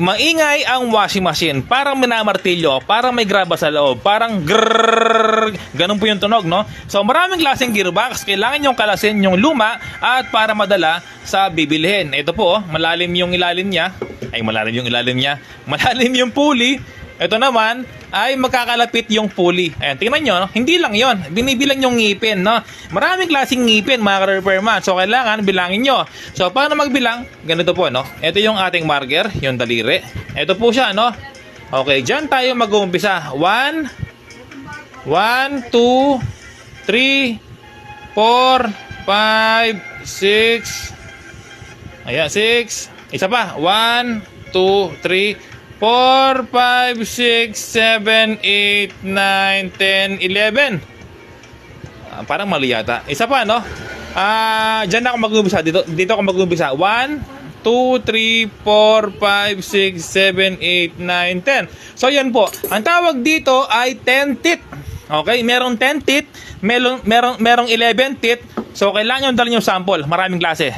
Maingay ang washing machine. Parang minamartilyo, parang may graba sa loob, parang grrrr. Ganun po yung tunog, no? So maraming klaseng gearbox. Kailangan yung kalasin yung luma at para madala sa bibilhin. Ito po, malalim yung ilalim niya. Malalim yung pulley. Ito naman ay magkakalapit yung pulley. Ayan, tingnan nyo, hindi lang yon, binibilang yung ngipin, no? Maraming klaseng ngipin, mga repairman. So, kailangan bilangin nyo. So, paano magbilang? Ganito po, no? Ito yung ating marker, yung daliri. Ito po siya, no? Okay, dyan tayo mag-uumpisa. 1, 2, 3, 4, 5, 6. Ayan, 6. Isa pa. 1, 2, 3, 4, 5, 6, 7, 8, 9, 10, 11. Parang mali yata. Isa pa, no? Diyan ako mag-umpisa. Dito ako mag-umpisa. 1, 2, 3, 4, 5, 6, 7, 8, 9, 10. So, yan po. Ang tawag dito ay 10 teeth. Okay? Merong 10 teeth. Merong 11 teeth. So, kailangan yung dalhin yung sample. Maraming klase.